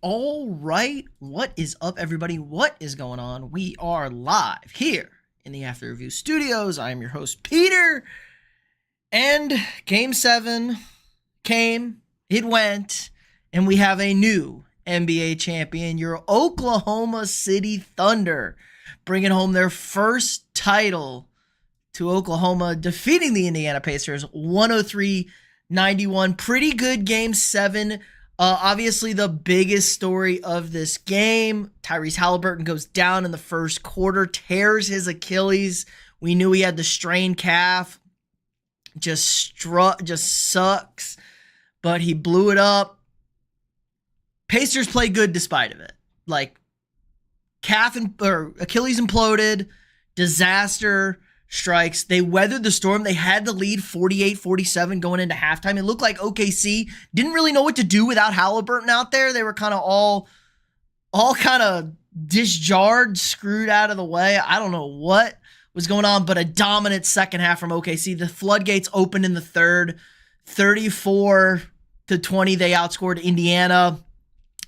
All right, what is up, everybody? What is going on? We are live here in the After Review Studios. I am your host, Peter, and Game 7 came, it went, and we have a new NBA champion, your Oklahoma City Thunder, bringing home their first title to Oklahoma, defeating the Indiana Pacers 103-91. Pretty good Game 7. Obviously, the biggest story of this game, Tyrese Halliburton goes down in the first quarter, tears his Achilles. We knew he had the strained calf. Just sucks. But he blew it up. Pacers played good despite of it. Like, Achilles imploded. Disaster strikes. They weathered the storm. They had the lead 48-47 going into halftime. It looked like OKC didn't really know what to do without Halliburton out there. They were kind of all kind of disjarred, screwed out of the way. I don't know what was going on, but a dominant second half from OKC. The floodgates opened in the third. 34-20, they outscored Indiana.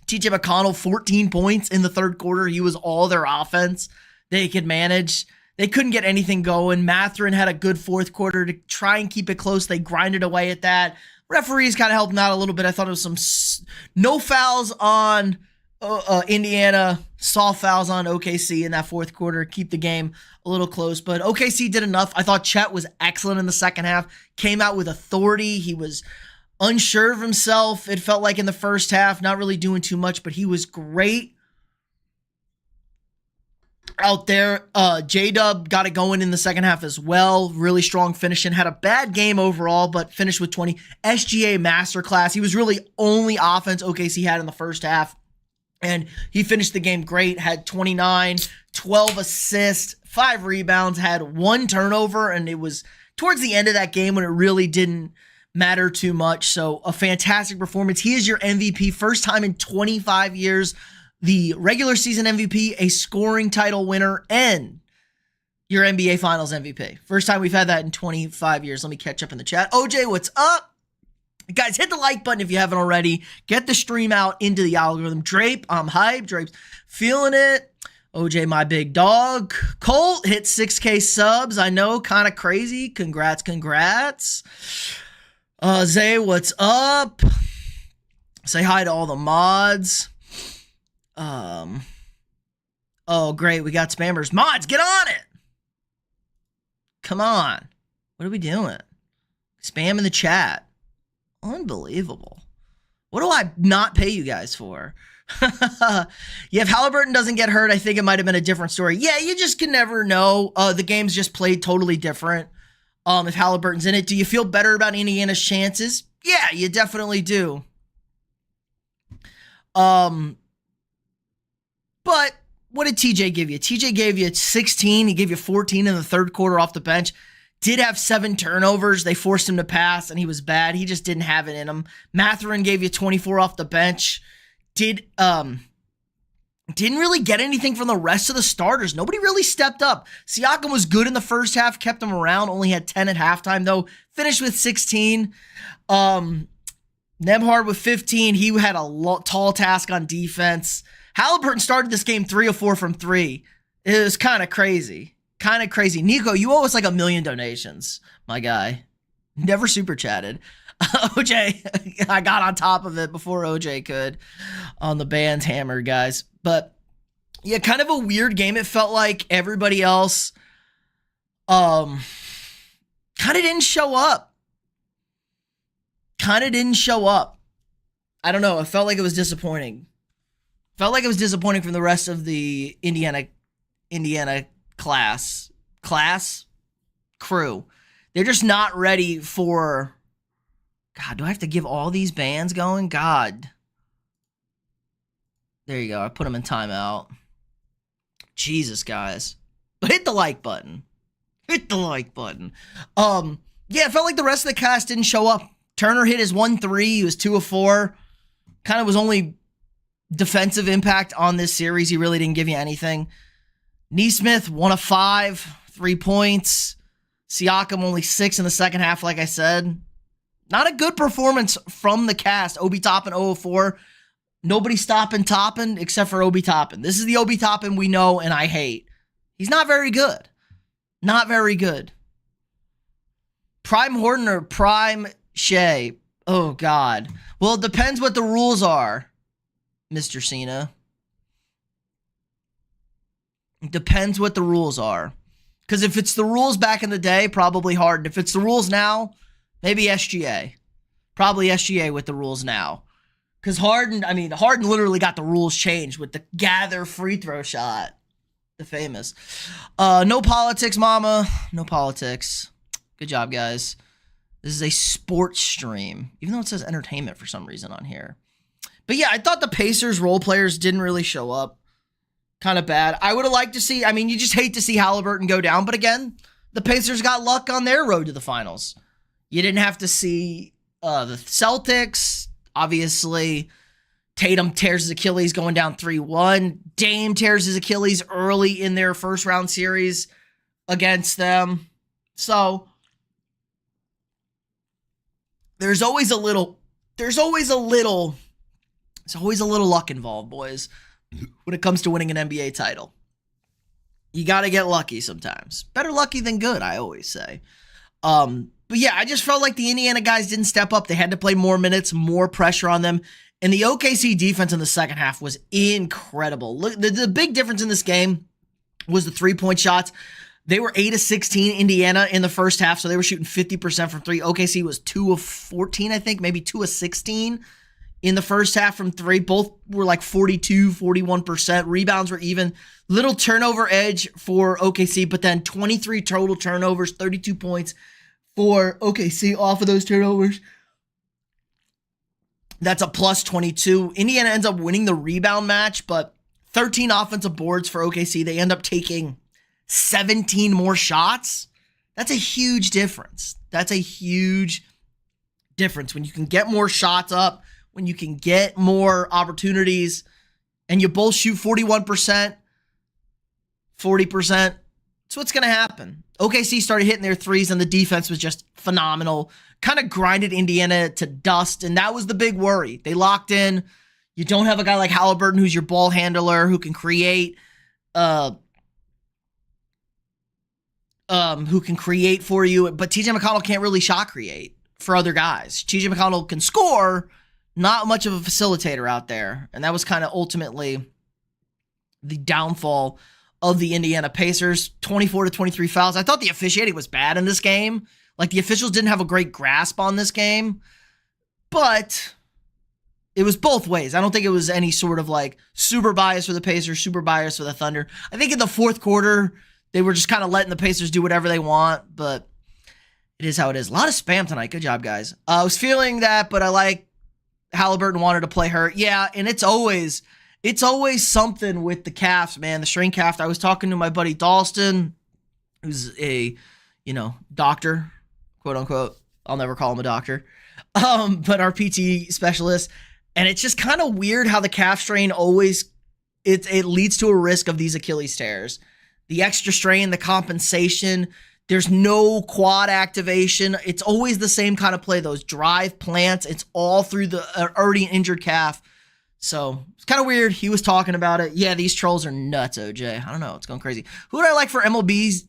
TJ McConnell, 14 points in the third quarter. He was all their offense they could manage. They couldn't get anything going. Mathurin had a good fourth quarter to try and keep it close. They grinded away at that. Referees kind of helped them out a little bit. I thought it was some no fouls on Indiana, soft fouls on OKC in that fourth quarter. Keep the game a little close. But OKC did enough. I thought Chet was excellent in the second half. Came out with authority. He was unsure of himself, it felt like, in the first half. Not really doing too much, but he was great out there. J-Dub got it going in the second half as well. Really strong finishing. Had a bad game overall, but finished with 20. SGA masterclass. He was really only offense OKC had in the first half, and he finished the game great. Had 29, 12 assists, 5 rebounds, had 1 turnover, and it was towards the end of that game when it really didn't matter too much. So a fantastic performance. He is your MVP. First time in 25 years. The regular season MVP, a scoring title winner, and your NBA Finals MVP. First time we've had that in 25 years. Let me catch up in the chat. OJ, what's up? Guys, hit the like button if you haven't already. Get the stream out into the algorithm. Drape, I'm hyped. Drape's feeling it. OJ, my big dog. Colt hit 6K subs. I know, kind of crazy. Congrats. Zay, what's up? Say hi to all the mods. Oh, great. We got spammers. Mods, get on it. Come on. What are we doing? Spam in the chat. Unbelievable. What do I not pay you guys for? Yeah, if Halliburton doesn't get hurt, I think it might have been a different story. Yeah, you just can never know. The game's just played totally different. If Halliburton's in it, do you feel better about Indiana's chances? Yeah, you definitely do. But what did TJ give you? TJ gave you 16. He gave you 14 in the third quarter off the bench. Did have 7 turnovers. They forced him to pass, and he was bad. He just didn't have it in him. Mathurin gave you 24 off the bench. Didn't really get anything from the rest of the starters. Nobody really stepped up. Siakam was good in the first half, kept him around. Only had 10 at halftime, though. Finished with 16. Nembhard with 15. He had a tall task on defense. Halliburton started this game 3 of 4 from 3. It was kind of crazy. Nico, you owe us like 1 million donations, my guy. Never super chatted. OJ, I got on top of it before OJ could on the band's hammer, guys. But yeah, kind of a weird game. It felt like everybody else kind of didn't show up. I don't know. It felt like it was disappointing. Felt like it was disappointing from the rest of the Indiana crew. They're just not ready for... God, do I have to give all these bans going? God. There you go. I put them in timeout. Jesus, guys. But hit the like button. Yeah, it felt like the rest of the cast didn't show up. Turner hit his 1-3. He was 2 of 4. Kind of was only defensive impact on this series. He really didn't give you anything. Neesmith, 1 of 5. 3 points. Siakam, only 6 in the second half, like I said. Not a good performance from the cast. Obi Toppin, 0 of 4. Nobody stopping Toppin except for Obi Toppin. This is the Obi Toppin we know and I hate. He's not very good. Not very good. Prime Horton or Prime Shea? Oh, God. Well, it depends what the rules are, Mr. Cena. It depends what the rules are. Because if it's the rules back in the day, probably Harden. If it's the rules now, maybe SGA. Probably SGA with the rules now. Because Harden literally got the rules changed with the gather free throw shot. The famous. No politics, mama. No politics. Good job, guys. This is a sports stream, even though it says entertainment for some reason on here. But yeah, I thought the Pacers role players didn't really show up. Kind of bad. I would have liked to see, you just hate to see Halliburton go down. But again, the Pacers got luck on their road to the finals. You didn't have to see the Celtics. Obviously, Tatum tears his Achilles going down 3-1. Dame tears his Achilles early in their first round series against them. So there's always a little luck involved, boys, when it comes to winning an NBA title. You got to get lucky sometimes. Better lucky than good, I always say. But yeah, I just felt like the Indiana guys didn't step up. They had to play more minutes, more pressure on them. And the OKC defense in the second half was incredible. Look, the big difference in this game was the three-point shots. They were 8 of 16, Indiana, in the first half, so they were shooting 50% from three. OKC was 2 of 14, I think, maybe 2 of 16 in the first half from three. Both were like 42, 41%. Rebounds were even. Little turnover edge for OKC, but then 23 total turnovers, 32 points for OKC off of those turnovers. That's a plus 22. Indiana ends up winning the rebound match, but 13 offensive boards for OKC. They end up taking 17 more shots. That's a huge difference. That's a huge difference when you can get more shots up, when you can get more opportunities, and you both shoot 41%, 40%. That's what's going to happen. OKC started hitting their threes, and the defense was just phenomenal. Kind of grinded Indiana to dust, and that was the big worry. They locked in. You don't have a guy like Halliburton who's your ball handler, who can create for you, but TJ McConnell can't really shot create for other guys. TJ McConnell can score, not much of a facilitator out there, and that was kind of ultimately the downfall of the Indiana Pacers. 24 to 23 fouls. I thought the officiating was bad in this game. Like, the officials didn't have a great grasp on this game, but it was both ways. I don't think it was any sort of like super bias for the Pacers, super bias for the Thunder. I think in the fourth quarter, they were just kind of letting the Pacers do whatever they want, but it is how it is. A lot of spam tonight. Good job, guys. I was feeling that, but I like Halliburton wanted to play hurt. Yeah, and it's always something with the calves, man. The strained calf. I was talking to my buddy Dalston, who's a, doctor, quote unquote. I'll never call him a doctor. But our PT specialist. And it's just kind of weird how the calf strain always, it leads to a risk of these Achilles tears. The extra strain, the compensation, there's no quad activation. It's always the same kind of play. Those drive plants, it's all through the already injured calf. So it's kind of weird. He was talking about it. Yeah, these trolls are nuts, OJ. I don't know. It's going crazy. Who do I like for MLBs?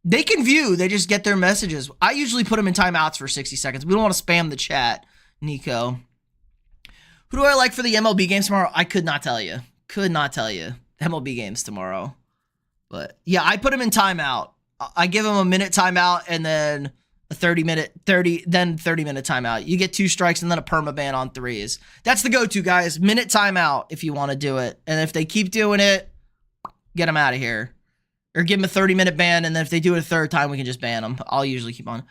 They can view. They just get their messages. I usually put them in timeouts for 60 seconds. We don't want to spam the chat, Nico. Who do I like for the MLB games tomorrow? I could not tell you. MLB games tomorrow. But yeah, I put them in timeout. I give them a minute timeout and then a 30-minute timeout. You get 2 strikes and then a permaban on threes. That's the go-to, guys. Minute timeout if you want to do it. And if they keep doing it, get them out of here. Or give them a 30-minute ban, and then if they do it a third time, we can just ban them. I'll usually keep on.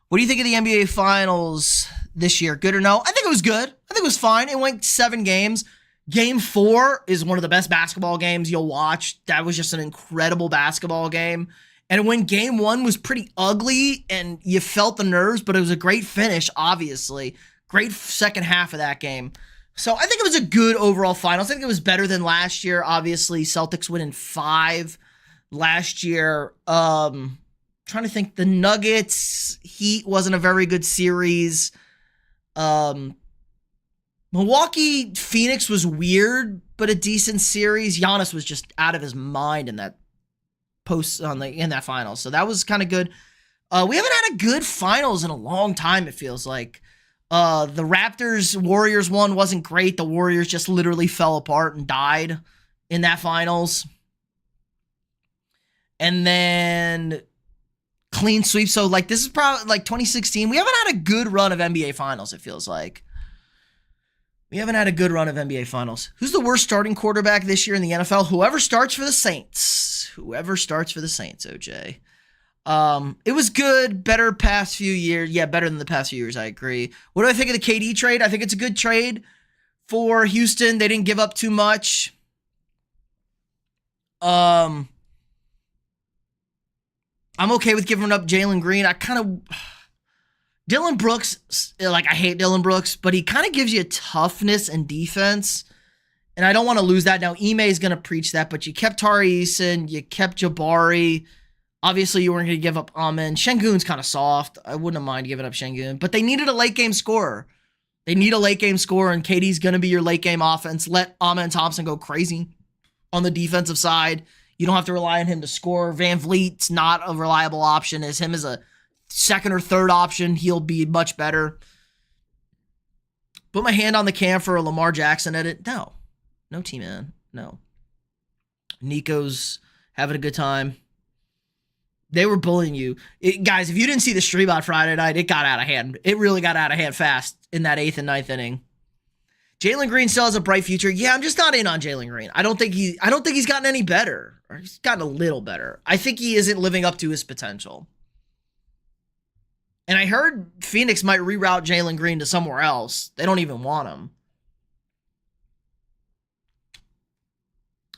What do you think of the NBA Finals this year? Good or no? I think it was good. I think it was fine. It went 7 games. Game 4 is one of the best basketball games you'll watch. That was just an incredible basketball game. And when Game 1 was pretty ugly and you felt the nerves, but it was a great finish, obviously. Great second half of that game. So I think it was a good overall Finals. I think it was better than last year. Obviously, Celtics winning 5 last year. Trying to think, the Nuggets Heat wasn't a very good series. What Milwaukee Phoenix was weird, but a decent series. Giannis was just out of his mind in that in that finals, so that was kind of good. We haven't had a good finals in a long time. It feels like the Raptors Warriors one wasn't great. The Warriors just literally fell apart and died in that finals, and then clean sweep. So like this is probably like 2016. We haven't had a good run of NBA finals. It feels like. We haven't had a good run of NBA Finals. Who's the worst starting quarterback this year in the NFL? Whoever starts for the Saints. Whoever starts for the Saints, OJ. It was good. Better past few years. Yeah, better than the past few years, I agree. What do I think of the KD trade? I think it's a good trade for Houston. They didn't give up too much. I'm okay with giving up Jalen Green. Dylan Brooks, like I hate Dylan Brooks, but he kind of gives you toughness and defense. And I don't want to lose that. Now, Ime is going to preach that, but you kept Tari Eason, you kept Jabari. Obviously, you weren't going to give up Amen. Şengün's kind of soft. I wouldn't mind giving up Şengün, but they needed a late game scorer. They need a late game scorer, and KD's going to be your late game offense. Let Amen Thompson go crazy on the defensive side. You don't have to rely on him to score. Van Vliet's not a reliable option. As him as a second or third option, he'll be much better. Put my hand on the can for a Lamar Jackson edit. No T-Man. No. Nico's having a good time. They were bullying you. Guys, if you didn't see the stream on Friday night, it got out of hand. It really got out of hand fast in that 8th and 9th inning. Jalen Green still has a bright future. Yeah, I'm just not in on Jalen Green. I don't think he's gotten any better. Or he's gotten a little better. I think he isn't living up to his potential. And I heard Phoenix might reroute Jalen Green to somewhere else. They don't even want him.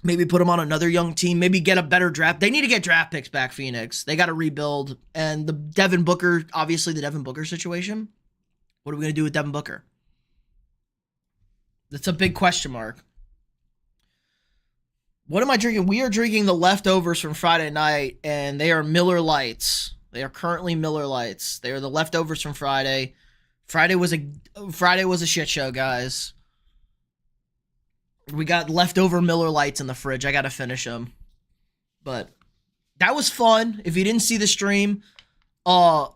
Maybe put him on another young team. Maybe get a better draft. They need to get draft picks back, Phoenix. They got to rebuild. And the Devin Booker situation. What are we going to do with Devin Booker? That's a big question mark. What am I drinking? We are drinking the leftovers from Friday night, and they are Miller Lights. They are currently Miller Lights. They are the leftovers from Friday. Friday was a shit show, guys. We got leftover Miller Lights in the fridge. I got to finish them. But that was fun. If you didn't see the stream, I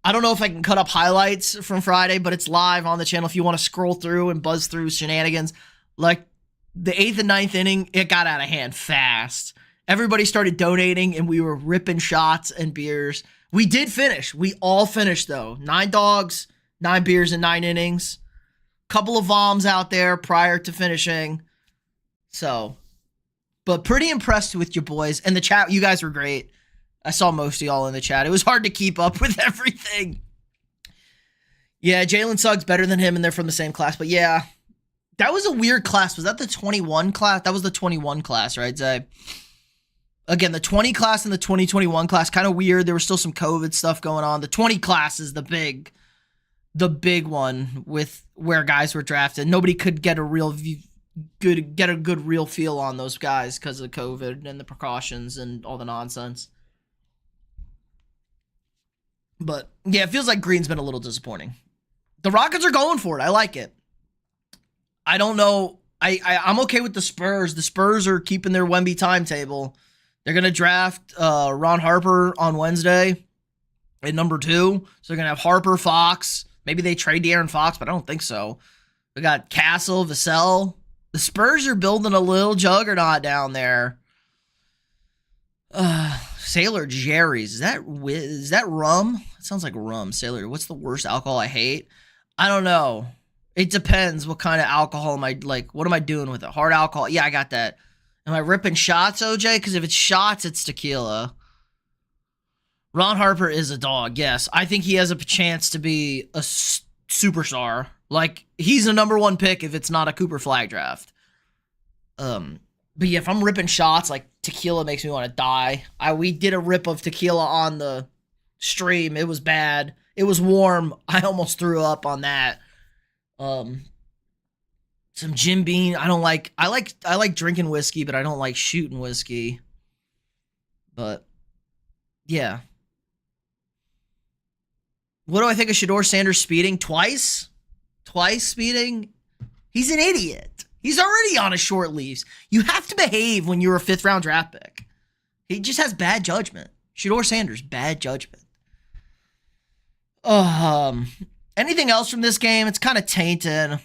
don't know if I can cut up highlights from Friday, but it's live on the channel if you want to scroll through and buzz through shenanigans. Like the 8th and 9th inning, it got out of hand fast. Everybody started donating, and we were ripping shots and beers. We did finish. We all finished, though. 9 dogs, 9 beers in 9 innings. Couple of voms out there prior to finishing. So, but pretty impressed with your boys. And the chat, you guys were great. I saw most of y'all in the chat. It was hard to keep up with everything. Yeah, Jalen Suggs better than him, and they're from the same class. But yeah, that was a weird class. Was that the 21 class? That was the 21 class, right, Zay? Again, the 20 class and the 2021 class, kind of weird. There was still some COVID stuff going on. The 20 class is the big one with where guys were drafted. Nobody could get a good real feel on those guys because of COVID and the precautions and all the nonsense. But yeah, it feels like Green's been a little disappointing. The Rockets are going for it. I like it. I don't know. I'm okay with the Spurs. The Spurs are keeping their Wemby timetable. They're going to draft Ron Harper on Wednesday at number 2. So they're going to have Harper, Fox. Maybe they trade De'Aaron Fox, but I don't think so. We got Castle, Vassell. The Spurs are building a little juggernaut down there. Sailor Jerry's. Is that rum? It sounds like rum. Sailor. What's the worst alcohol I hate? I don't know. It depends what kind of alcohol am I like. What am I doing with it? Hard alcohol. Yeah, I got that. Am I ripping shots, OJ? Because if it's shots, it's tequila. Ron Harper is a dog, yes. I think he has a chance to be a superstar. Like, he's a number 1 pick if it's not a Cooper Flag draft. But yeah, if I'm ripping shots, like, tequila makes me want to die. We did a rip of tequila on the stream. It was bad. It was warm. I almost threw up on that. Some Jim Beam. I like drinking whiskey, but I don't like shooting whiskey. But yeah. What do I think of Shedeur Sanders speeding? Twice speeding? He's an idiot. He's already on a short lease. You have to behave when you're a 5th round draft pick. He just has bad judgment. Shedeur Sanders, bad judgment. Anything else from this game? It's kind of tainted. I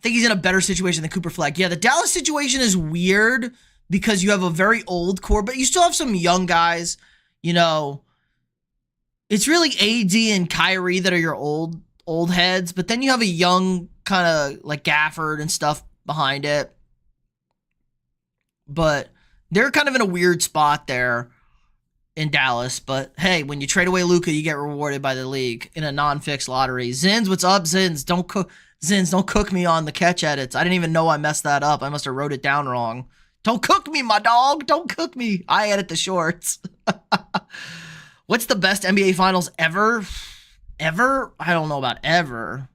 think he's in a better situation than Cooper Flag. Yeah, the Dallas situation is weird because you have a very old core, but you still have some young guys. You know, it's really AD and Kyrie that are your old heads, but then you have a young kind of like Gafford and stuff behind it. But they're kind of in a weird spot there in Dallas. But hey, when you trade away Luka, you get rewarded by the league in a non-fixed lottery. Zins, what's up, Zins? Don't cook me on the catch edits. I didn't even know I messed that up. I must have wrote it down wrong. Don't cook me, my dog. Don't cook me. I edit the shorts. What's the best NBA Finals ever? Ever? I don't know about ever.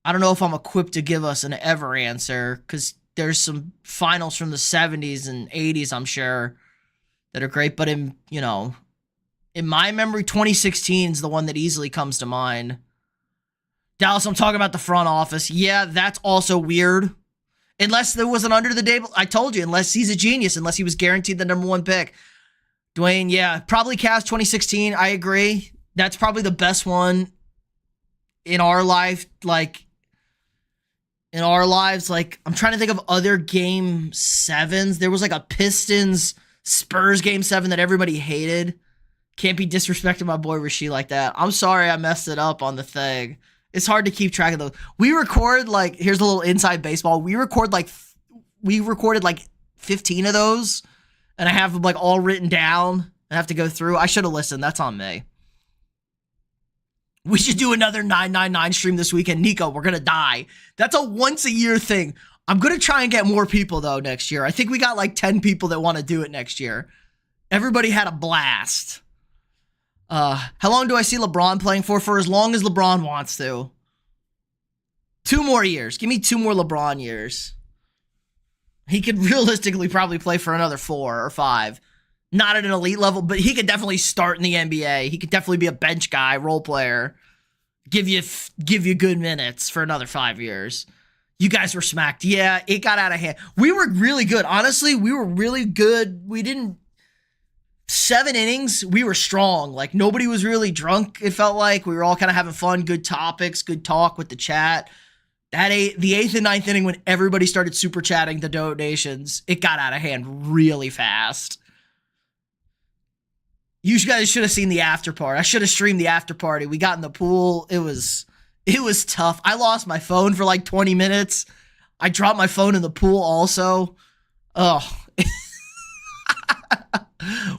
I don't know if I'm equipped to give us an ever answer because there's some finals from the 70s and 80s, I'm sure, that are great. But in my memory, 2016 is the one that easily comes to mind. Dallas, I'm talking about the front office. Yeah, that's also weird. Unless there was an under the table. I told you, unless he's a genius, unless he was guaranteed the number 1 pick. Dwayne, yeah, probably Cavs 2016. I agree. That's probably the best one in our life. In our lives, I'm trying to think of other game 7s. There was a Pistons Spurs game 7 that everybody hated. Can't be disrespecting my boy Rasheed like that. I'm sorry I messed it up on the thing. It's hard to keep track of those. We record here's a little inside baseball. We recorded 15 of those, and I have them all written down. I have to go through. I should have listened. That's on me. We should do another 999 stream this weekend. Nico, we're going to die. That's a once a year thing. I'm going to try and get more people, though, next year. I think we got 10 people that want to do it next year. Everybody had a blast. How long do I see LeBron playing for? For as long as LeBron wants to. 2 more years. Give me 2 more LeBron years. He could realistically probably play for another 4 or 5. Not at an elite level, but he could definitely start in the NBA. He could definitely be a bench guy, role player. Give you good minutes for another 5 years. You guys were smacked. Yeah, it got out of hand. We were really good. Honestly, we were really good. 7 innings, we were strong. Nobody was really drunk, it felt like. We were all kind of having fun, good topics, good talk with the chat. The 8th and 9th inning, when everybody started super chatting the donations, it got out of hand really fast. You guys should have seen the after party. I should have streamed the after party. We got in the pool. It was tough. I lost my phone for 20 minutes. I dropped my phone in the pool also. Oh.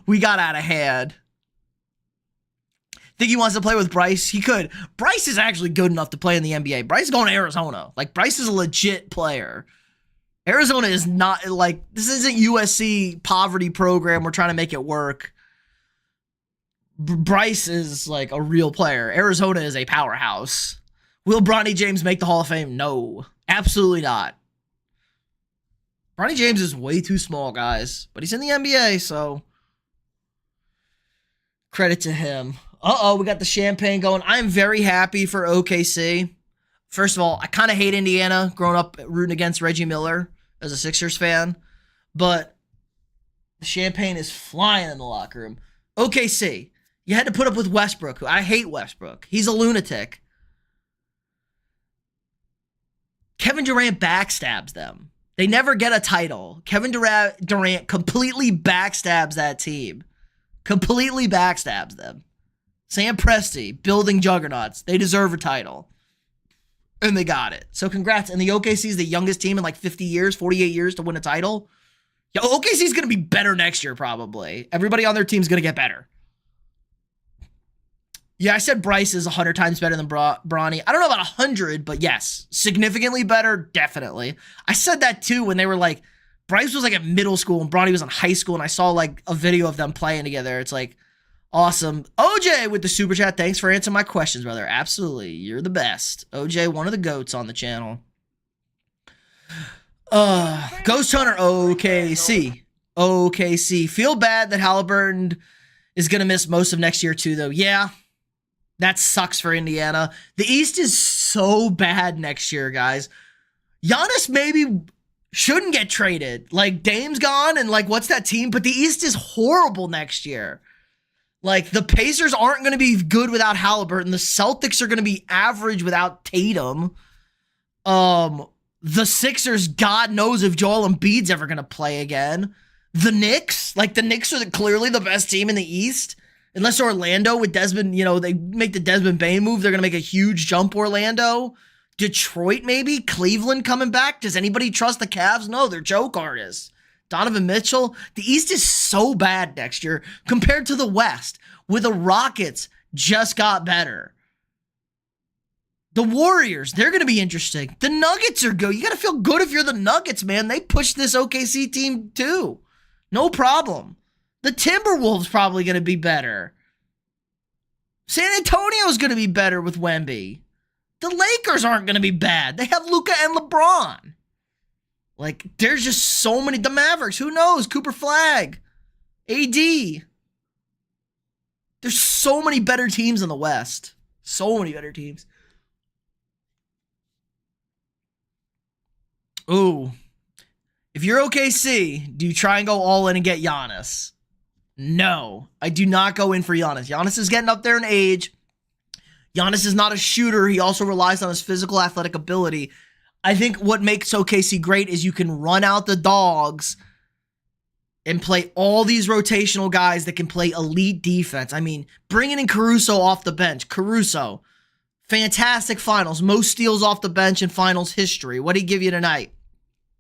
We got out of hand. Think he wants to play with Bryce? He could. Bryce is actually good enough to play in the NBA. Bryce is going to Arizona. Bryce is a legit player. Arizona is not, this isn't USC poverty program. We're trying to make it work. Bryce is a real player. Arizona is a powerhouse. Will Bronny James make the Hall of Fame? No, absolutely not. Bronny James is way too small, guys, but he's in the NBA, so credit to him. We got the champagne going. I'm very happy for OKC. First of all, I kind of hate Indiana, growing up rooting against Reggie Miller as a Sixers fan, but the champagne is flying in the locker room. OKC. You had to put up with Westbrook, who I hate Westbrook. He's a lunatic. Kevin Durant backstabs them. They never get a title. Kevin Durant completely backstabs that team. Completely backstabs them. Sam Presti, building juggernauts. They deserve a title. And they got it. So congrats. And the OKC is the youngest team in 50 years, 48 years to win a title. Yeah, OKC is going to be better next year, probably. Everybody on their team is going to get better. Yeah, I said Bryce is 100 times better than Bronny. I don't know about 100, but yes. Significantly better, definitely. I said that too when they were Bryce was at middle school and Bronny was in high school, and I saw a video of them playing together. It's awesome. OJ with the super chat. Thanks for answering my questions, brother. Absolutely. You're the best. OJ, one of the GOATs on the channel. Ghost Hunter OKC. OKC. Feel bad that Halliburton is going to miss most of next year too, though. Yeah. That sucks for Indiana. The East is so bad next year, guys. Giannis maybe shouldn't get traded. Like, Dame's gone, and like, what's that team? But the East is horrible next year. Like, the Pacers aren't going to be good without Halliburton. The Celtics are going to be average without Tatum. The Sixers, God knows if Joel Embiid's ever going to play again. The Knicks are clearly the best team in the East. Unless Orlando with Desmond, they make the Desmond Bane move, they're going to make a huge jump, Orlando. Detroit, maybe? Cleveland coming back? Does anybody trust the Cavs? No, they're joke artists. Donovan Mitchell. The East is so bad next year compared to the West, where the Rockets just got better. The Warriors, they're going to be interesting. The Nuggets are good. You got to feel good if you're the Nuggets, man. They pushed this OKC team too. No problem. The Timberwolves probably going to be better. San Antonio's going to be better with Wemby. The Lakers aren't going to be bad. They have Luka and LeBron. Like, there's just so many. The Mavericks, who knows? Cooper Flag. AD. There's so many better teams in the West. So many better teams. Ooh. If you're OKC, do you try and go all in and get Giannis? No, I do not go in for Giannis. Giannis is getting up there in age. Giannis is not a shooter. He also relies on his physical athletic ability. I think what makes OKC great is you can run out the dogs and play all these rotational guys that can play elite defense. I mean, bringing in Caruso off the bench. Caruso, fantastic finals. Most steals off the bench in finals history. What did he give you tonight?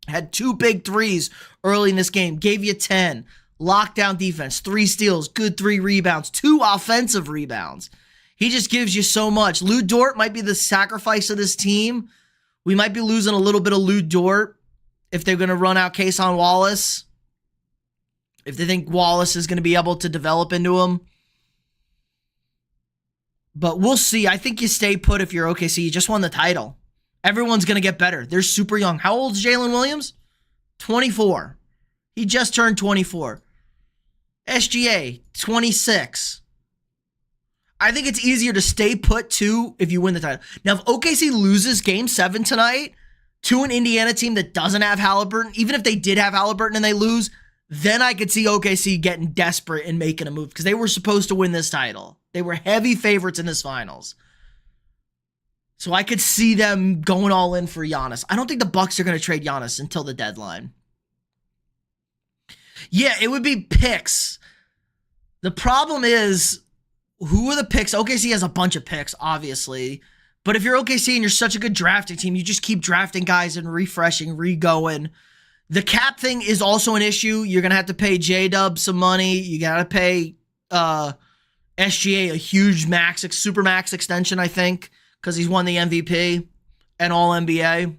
Had 2 big threes early in this game. Gave you 10. Lockdown defense. 3 steals. Good 3 rebounds. 2 offensive rebounds. He just gives you so much. Lou Dort might be the sacrifice of this team. We might be losing a little bit of Lou Dort if they're going to run out Cason Wallace. If they think Wallace is going to be able to develop into him. But we'll see. I think you stay put if you're OKC. You just won the title. Everyone's going to get better. They're super young. How old is Jalen Williams? 24. He just turned 24. SGA, 26. I think it's easier to stay put too if you win the title. Now, if OKC loses Game 7 tonight to an Indiana team that doesn't have Halliburton, even if they did have Halliburton and they lose, then I could see OKC getting desperate and making a move because they were supposed to win this title. They were heavy favorites in this finals. So I could see them going all in for Giannis. I don't think the Bucks are going to trade Giannis until the deadline. Yeah, it would be picks. The problem is, who are the picks? OKC has a bunch of picks, obviously. But if you're OKC and you're such a good drafting team, you just keep drafting guys and refreshing, re-going. The cap thing is also an issue. You're going to have to pay J-Dub some money. You got to pay SGA a huge super max extension, I think, because he's won the MVP and All-NBA.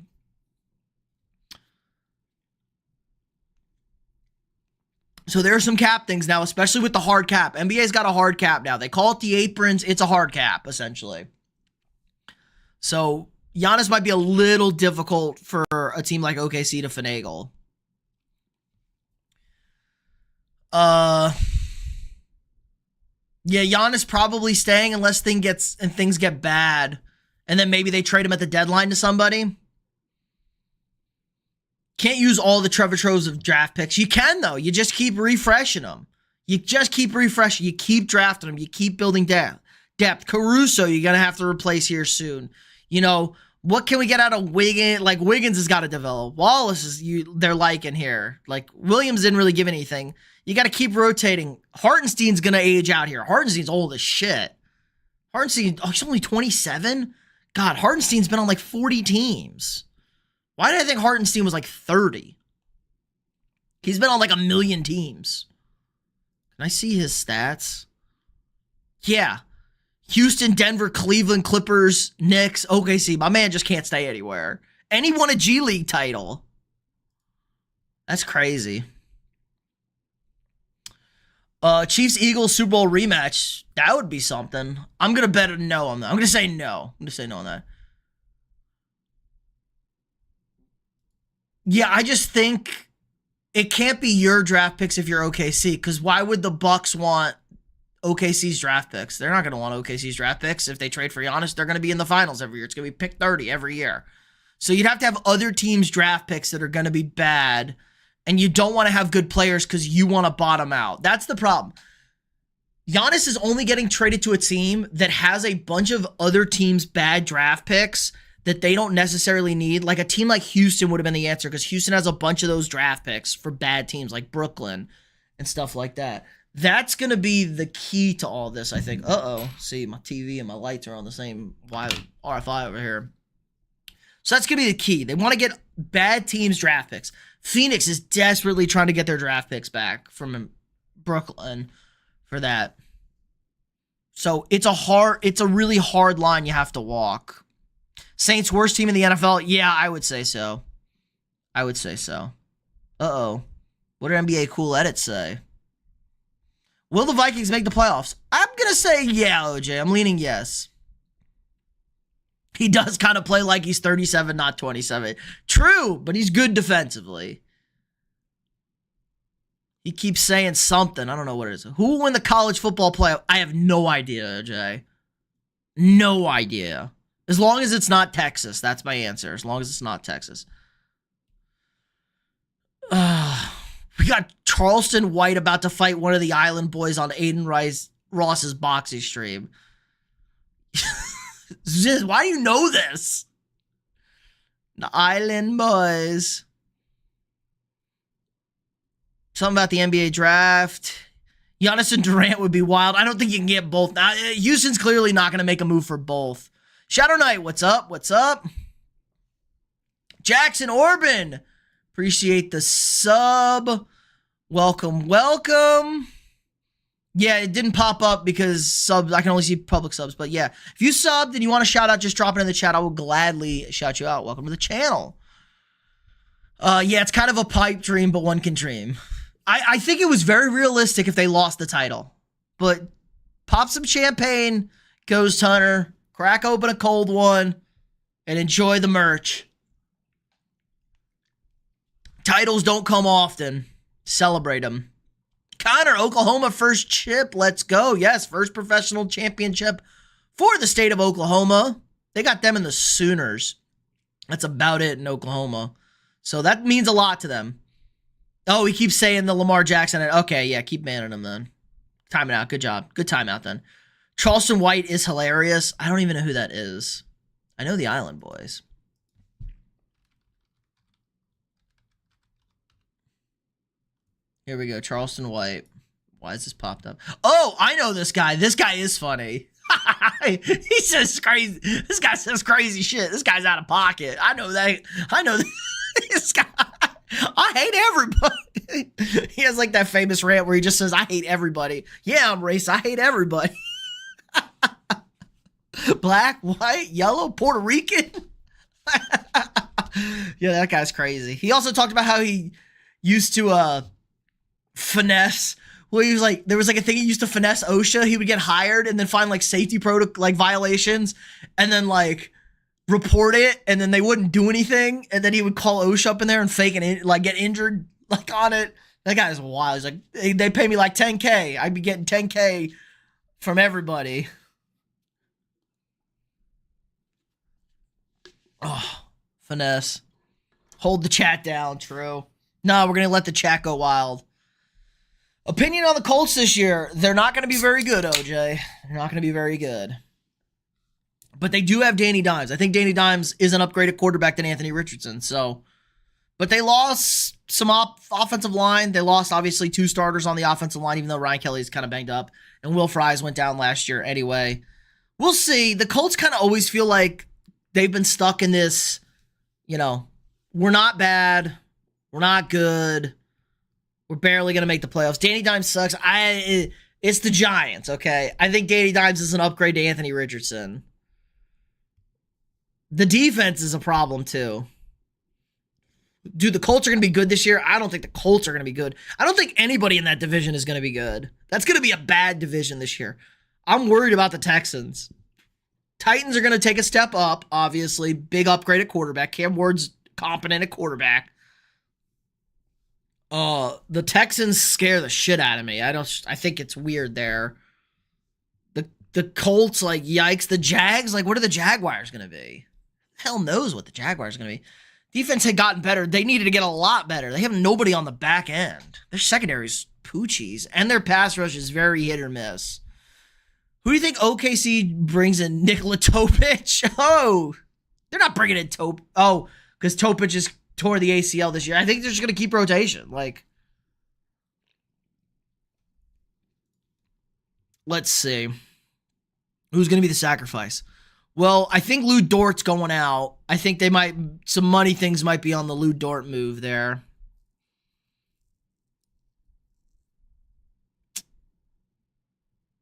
So there are some cap things now, especially with the hard cap. NBA's got a hard cap now. They call it the aprons. It's a hard cap, essentially. So Giannis might be a little difficult for a team like OKC to finagle. Yeah, Giannis probably staying unless things get bad. And then maybe they trade him at the deadline to somebody. Can't use all the Trevor Troves of draft picks. You can, though. You just keep refreshing them. You just keep refreshing. You keep drafting them. You keep building depth. Caruso, you're going to have to replace here soon. What can we get out of Wiggins? Like, Wiggins has got to develop. Wallace they're liking here. Like, Williams didn't really give anything. You got to keep rotating. Hartenstein's going to age out here. Hartenstein's old as shit. He's only 27? God, Hartenstein's been on like 40 teams. Why did I think Hartenstein was like 30? He's been on like 1 million teams. Can I see his stats? Yeah. Houston, Denver, Cleveland, Clippers, Knicks, OKC. My man just can't stay anywhere. And he won a G League title. That's crazy. Chiefs Eagles Super Bowl rematch. That would be something. I'm going to bet a no on that. I'm going to say no. I'm going to say no on that. Yeah, I just think it can't be your draft picks if you're OKC, because why would the Bucks want OKC's draft picks. They're not going to want OKC's draft picks. If they trade for Giannis, they're going to be in the finals every year. It's going to be pick 30 every year. So you'd have to have other teams' draft picks that are going to be bad, and you don't want to have good players because you want to bottom out. That's the problem. Giannis is only getting traded to a team that has a bunch of other teams' bad draft picks that they don't necessarily need. Like a team like Houston would have been the answer because Houston has a bunch of those draft picks for bad teams like Brooklyn and stuff like that. That's going to be the key to all this, I think. See, my TV and my lights are on the same RFI over here. So that's going to be the key. They want to get bad teams' draft picks. Phoenix is desperately trying to get their draft picks back from Brooklyn for that. So it's a really hard line you have to walk. Saints worst team in the NFL? Yeah, I would say so. What do NBA cool edits say? Will the Vikings make the playoffs? I'm going to say yeah, OJ. I'm leaning yes. He does kind of play like he's 37, not 27. True, but he's good defensively. He keeps saying something. I don't know what it is. Who will win the college football playoff? I have no idea, OJ. No idea. As long as it's not Texas. That's my answer. As long as it's not Texas. We got Charleston White about to fight one of the Island Boys on Aiden Ross's boxing stream. Why do you know this? The Island Boys. Something about the NBA draft. Giannis and Durant would be wild. I don't think you can get both. Now, Houston's clearly not going to make a move for both. Shadow Knight, what's up? What's up? Jackson Orban. Appreciate the sub. Welcome, welcome. Yeah, it didn't pop up because subs, I can only see public subs. But yeah, if you subbed and you want a shout out, just drop it in the chat. I will gladly shout you out. Welcome to the channel. Yeah, it's kind of a pipe dream, but one can dream. I think it was very realistic if they lost the title. But pop some champagne, Ghost Hunter, crack open a cold one, and enjoy the merch. Titles don't come often. Celebrate them. Connor, Oklahoma first chip. Let's go. Yes, first professional championship for the state of Oklahoma. They got them in the Sooners. That's about it in Oklahoma. So that means a lot to them. Oh, he keeps saying the Lamar Jackson. Okay, yeah, keep manning him then. Time it out. Good job. Good timeout then. Charleston White is hilarious. I don't even know who that is. I know the Island Boys. Here we go. Charleston White. Why is this popped up? Oh, I know this guy. This guy is funny. He says crazy. This guy says crazy shit. This guy's out of pocket. I know that. I know this guy. I hate everybody. He has like that famous rant where he just says, I hate everybody. Yeah, I'm racist. I hate everybody. Black, white, yellow, Puerto Rican. Yeah, that guy's crazy. He also talked about how he used to finesse. Well, he was like, there was like a thing he used to finesse OSHA. He would get hired and then find like safety protocol, like violations, and then like report it, and then they wouldn't do anything, and then he would call OSHA up in there and fake and like get injured like on it. That guy's wild. He's like, they pay me like $10K. I'd be getting $10K from everybody. Oh, finesse. Hold the chat down, true. No, we're going to let the chat go wild. Opinion on the Colts this year. They're not going to be very good, OJ. They're not going to be very good. But they do have Danny Dimes. I think Danny Dimes is an upgraded quarterback than Anthony Richardson. But they lost some offensive line. They lost, obviously, 2 starters on the offensive line, even though Ryan Kelly is kind of banged up. And Will Fries went down last year anyway. We'll see. The Colts kind of always feel like they've been stuck in this, we're not bad. We're not good. We're barely going to make the playoffs. Danny Dimes sucks. It's the Giants, okay? I think Danny Dimes is an upgrade to Anthony Richardson. The defense is a problem, too. Dude, the Colts are going to be good this year. I don't think the Colts are going to be good. I don't think anybody in that division is going to be good. That's going to be a bad division this year. I'm worried about the Texans. Titans are going to take a step up, obviously. Big upgrade at quarterback. Cam Ward's competent at quarterback. The Texans scare the shit out of me. I think it's weird there. The Colts, like, yikes. The Jags, like, what are the Jaguars going to be? Hell knows what the Jaguars are going to be. Defense had gotten better. They needed to get a lot better. They have nobody on the back end. Their secondary's poochies, and their pass rush is very hit or miss. Who do you think OKC brings in? Nikola Topic? Oh, they're not bringing in Oh, because Topic just tore the ACL this year. I think they're just going to keep rotation. Like, let's see. Who's going to be the sacrifice? Well, I think Lou Dort's going out. I think some money things might be on the Lou Dort move there.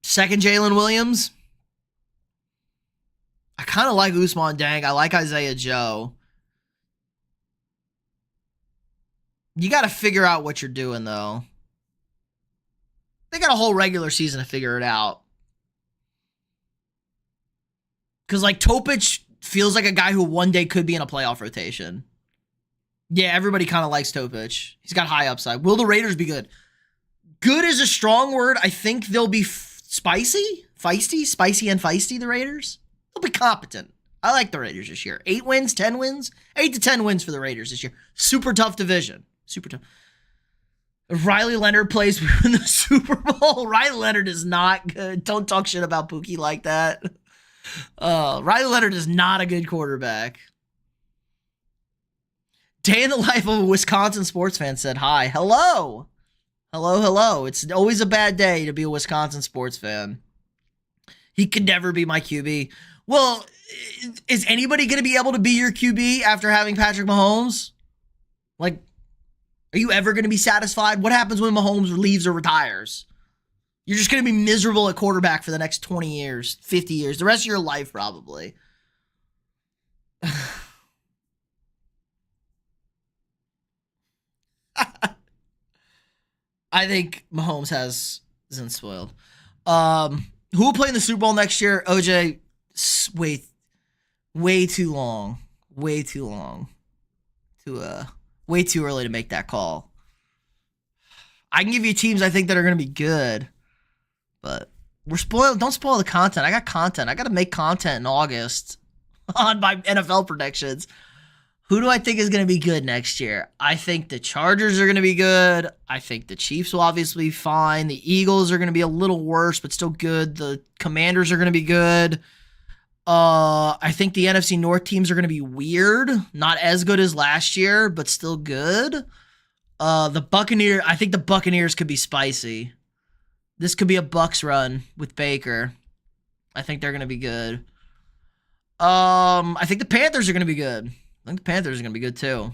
Second, Jalen Williams. I kind of like Ousmane Dang. I like Isaiah Joe. You got to figure out what you're doing, though. They got a whole regular season to figure it out. Because, like, Topic feels like a guy who one day could be in a playoff rotation. Yeah, everybody kind of likes Topic. He's got high upside. Will the Raiders be good? Good is a strong word. I think they'll be spicy, and feisty, the Raiders. They'll be competent. I like the Raiders this year. 8 wins, 10 wins. 8 to 10 wins for the Raiders this year. Super tough division. Super tough. If Riley Leonard plays in the Super Bowl, Riley Leonard is not good. Don't talk shit about Pookie like that. Riley Leonard is not a good quarterback. Day in the life of a Wisconsin sports fan said hi. Hello. Hello. It's always a bad day to be a Wisconsin sports fan. He could never be my QB. Well, is anybody going to be able to be your QB after having Patrick Mahomes? Like, are you ever going to be satisfied? What happens when Mahomes leaves or retires? You're just going to be miserable at quarterback for the next 20 years, 50 years, the rest of your life probably. I think Mahomes isn't spoiled. Who will play in the Super Bowl next year? OJ, way too long. Way too long. Way too early to make that call. I can give you teams I think that are going to be good. But we're spoiled. Don't spoil the content. I got content. I got to make content in August on my NFL predictions. Who do I think is going to be good next year? I think the Chargers are going to be good. I think the Chiefs will obviously be fine. The Eagles are going to be a little worse, but still good. The Commanders are going to be good. I think the NFC North teams are going to be weird. Not as good as last year, but still good. The Buccaneers, I think the Buccaneers could be spicy. This could be a Bucs run with Baker. I think they're going to be good. I think the Panthers are going to be good. I think the Panthers are going to be good too.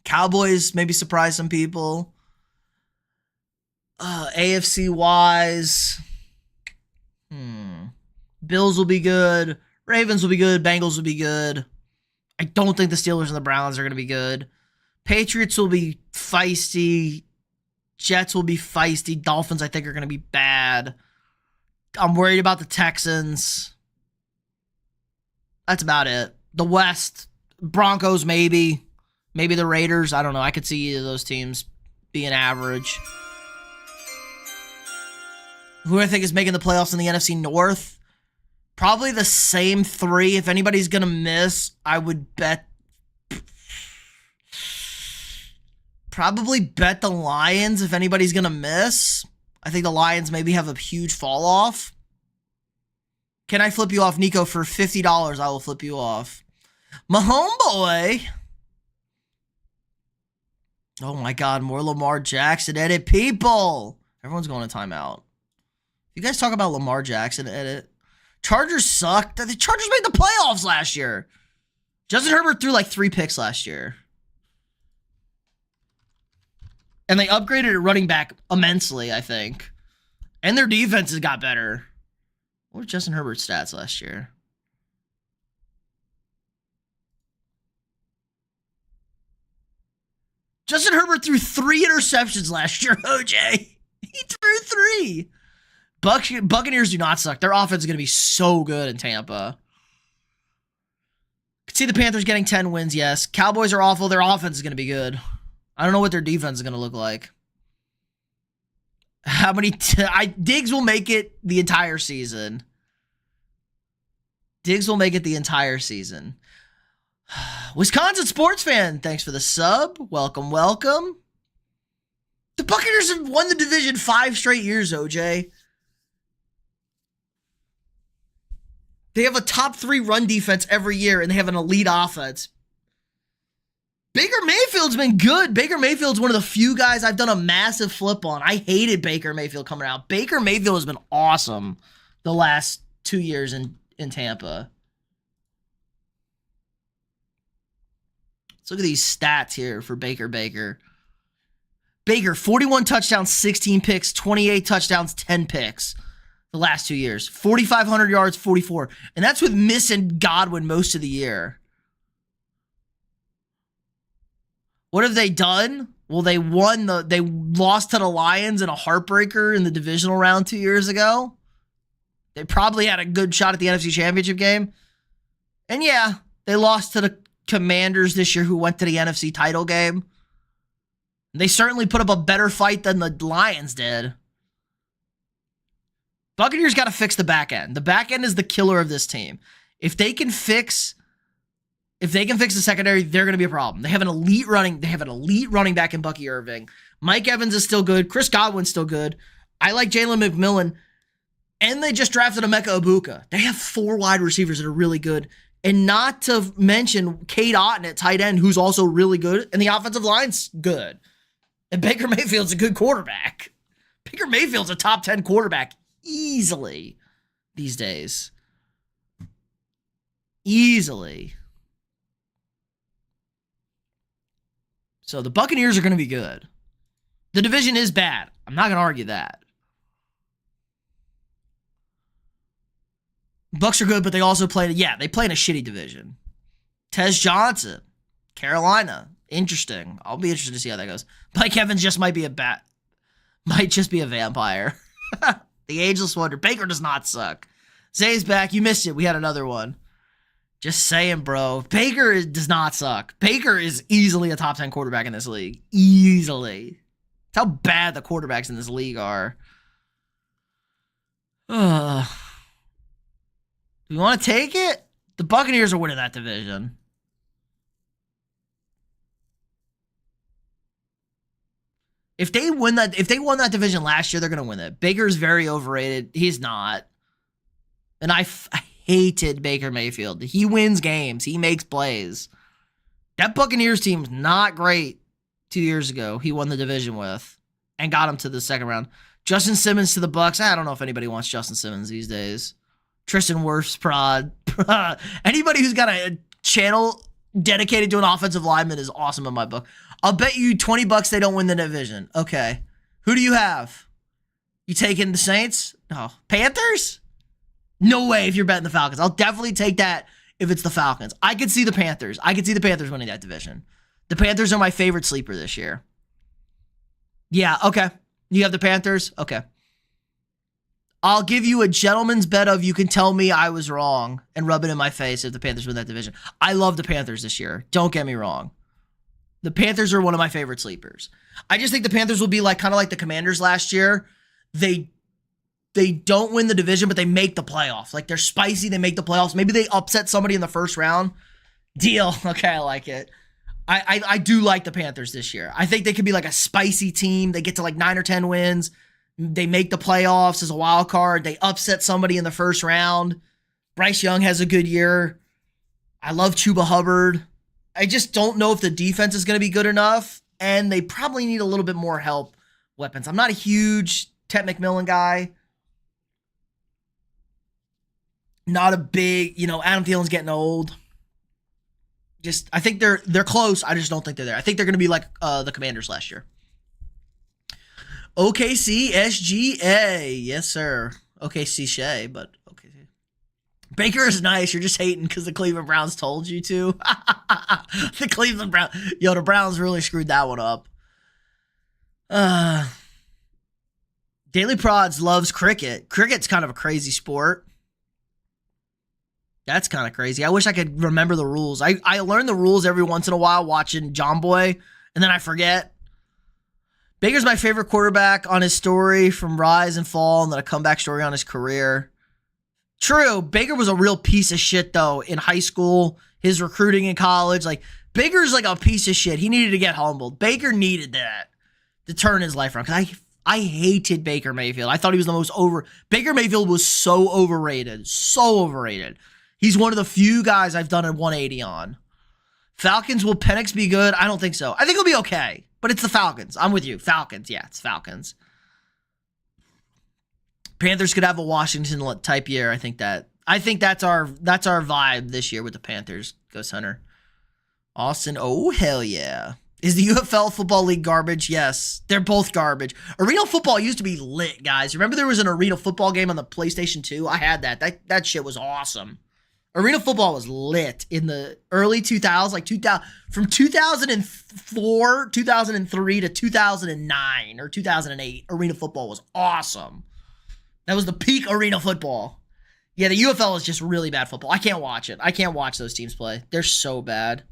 Cowboys maybe surprise some people. AFC wise. Bills will be good. Ravens will be good. Bengals will be good. I don't think the Steelers and the Browns are going to be good. Patriots will be feisty. Jets will be feisty. Dolphins, I think, are going to be bad. I'm worried about the Texans. That's about it. The West, Broncos, maybe. Maybe the Raiders. I don't know. I could see either of those teams being average. Who I think is making the playoffs in the NFC North? Probably the same 3. If anybody's going to miss, I would bet. Probably bet the Lions if anybody's going to miss. I think the Lions maybe have a huge fall off. Can I flip you off, Nico? For $50, I will flip you off. My homeboy. Oh my God, more Lamar Jackson edit. People. Everyone's going to timeout. You guys talk about Lamar Jackson edit. Chargers sucked. The Chargers made the playoffs last year. Justin Herbert threw like 3 picks last year. And they upgraded at running back immensely, I think. And their defenses got better. What were Justin Herbert's stats last year? Justin Herbert threw 3 interceptions last year, OJ. He threw 3. Buccaneers do not suck. Their offense is going to be so good in Tampa. Could see the Panthers getting 10 wins, yes. Cowboys are awful. Their offense is going to be good. I don't know what their defense is going to look like. How many? Diggs will make it the entire season. Diggs will make it the entire season. Wisconsin sports fan, thanks for the sub. Welcome, welcome. The Buccaneers have won the division 5 straight years, OJ. They have a top 3 run defense every year, and they have an elite offense. Baker Mayfield's been good. Baker Mayfield's one of the few guys I've done a massive flip on. I hated Baker Mayfield coming out. Baker Mayfield has been awesome the last 2 years in Tampa. Let's look at these stats here for Baker. Baker, 41 touchdowns, 16 picks, 28 touchdowns, 10 picks the last 2 years. 4,500 yards, 44. And that's with missing Godwin most of the year. What have they done? Well, they lost to the Lions in a heartbreaker in the divisional round 2 years ago. They probably had a good shot at the NFC Championship game. And yeah, they lost to the Commanders this year who went to the NFC title game. They certainly put up a better fight than the Lions did. Buccaneers got to fix the back end. The back end is the killer of this team. If they can fix the secondary, they're going to be a problem. They have an elite running back in Bucky Irving. Mike Evans is still good. Chris Godwin's still good. I like Jalen McMillan. And they just drafted Emeka Ibuka. They have 4 wide receivers that are really good. And not to mention Cade Otton at tight end, who's also really good. And the offensive line's good. And Baker Mayfield's a good quarterback. Baker Mayfield's a top 10 quarterback easily these days. Easily. So the Buccaneers are going to be good. The division is bad. I'm not going to argue that. Bucs are good, but they also play in a shitty division. Tez Johnson, Carolina. Interesting. I'll be interested to see how that goes. Mike Evans just might just be a vampire. The ageless wonder. Baker does not suck. Zay's back. You missed it. We had another one. Just saying, bro. Baker does not suck. Baker is easily a top 10 quarterback in this league. Easily. That's how bad the quarterbacks in this league are. Do we want to take it? The Buccaneers are winning that division. If they won that division last year, they're going to win it. Baker's very overrated. He's not. And I hated Baker Mayfield. He wins games. He makes plays. That Buccaneers team's not great 2 years ago. He won the division with and got him to the second round. Justin Simmons to the Bucs. I don't know if anybody wants Justin Simmons these days. Tristan Wirfs prod. Anybody who's got a channel dedicated to an offensive lineman is awesome in my book. I'll bet you $20 they don't win the division. Okay. Who do you have? You taking the Saints? No. Panthers? No way if you're betting the Falcons. I'll definitely take that if it's the Falcons. I could see the Panthers. I could see the Panthers winning that division. The Panthers are my favorite sleeper this year. Yeah, okay. You have the Panthers? Okay. I'll give you a gentleman's bet of you can tell me I was wrong and rub it in my face if the Panthers win that division. I love the Panthers this year. Don't get me wrong. The Panthers are one of my favorite sleepers. I just think the Panthers will be kind of like the Commanders last year. They don't win the division, but they make the playoffs. They're spicy. They make the playoffs. Maybe they upset somebody in the first round. Deal. Okay, I like it. I do like the Panthers this year. I think they could be a spicy team. They get to 9 or 10 wins. They make the playoffs as a wild card. They upset somebody in the first round. Bryce Young has a good year. I love Chuba Hubbard. I just don't know if the defense is going to be good enough, and they probably need a little bit more help weapons. I'm not a huge Ted McMillan guy. Not a big, Adam Thielen's getting old. I think they're close. I just don't think they're there. I think they're going to be like the Commanders last year. OKC SGA. Yes, sir. OKC Shea, but okay. Baker is nice. You're just hating because the Cleveland Browns told you to. The Cleveland Browns. The Browns really screwed that one up. Daily Prods loves cricket. Cricket's kind of a crazy sport. That's kind of crazy. I wish I could remember the rules. I learn the rules every once in a while watching John Boy, and then I forget. Baker's my favorite quarterback on his story from rise and fall, and then a comeback story on his career. True. Baker was a real piece of shit, though, in high school, his recruiting in college. Like, Baker's like a piece of shit. He needed to get humbled. Baker needed that to turn his life around. Because I hated Baker Mayfield. I thought he was the most Baker Mayfield was so overrated. So overrated. He's one of the few guys I've done a 180 on. Falcons, will Penix be good? I don't think so. I think he'll be okay. But it's the Falcons. I'm with you. Falcons. Yeah, it's Falcons. Panthers could have a Washington type year. I think that's our vibe this year with the Panthers. Ghost Hunter. Austin. Oh, hell yeah. Is the UFL Football League garbage? Yes. They're both garbage. Arena football used to be lit, guys. Remember there was an arena football game on the PlayStation 2? I had that. That shit was awesome. Arena football was lit in the early 2000s, like 2000, from 2004, 2003 to 2009 or 2008. Arena football was awesome. That was the peak arena football. Yeah, the UFL is just really bad football. I can't watch it. I can't watch those teams play. They're so bad.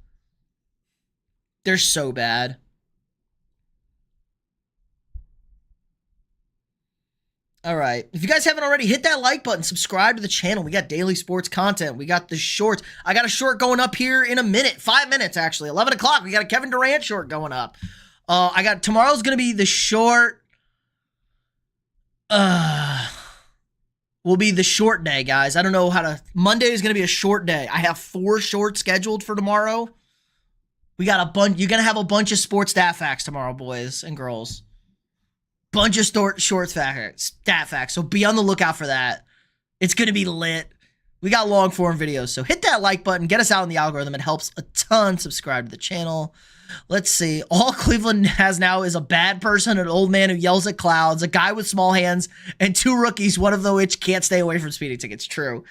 They're so bad. All right. If you guys haven't already, hit that like button. Subscribe to the channel. We got daily sports content. We got the shorts. I got a short going up here in a minute. 5 minutes, actually. 11 o'clock. We got a Kevin Durant short going up. Tomorrow's going to be the short. Will be the short day, guys. I don't know how to. Monday is going to be a short day. I have 4 shorts scheduled for tomorrow. We got a bunch. You're going to have a bunch of sports stat facts tomorrow, boys and girls. Bunch of short stat facts. So be on the lookout for that. It's going to be lit. We got long form videos. So hit that like button. Get us out in the algorithm. It helps a ton. Subscribe to the channel. Let's see. All Cleveland has now is a bad person, an old man who yells at clouds, a guy with small hands, and 2 rookies, one of which can't stay away from speeding tickets. True.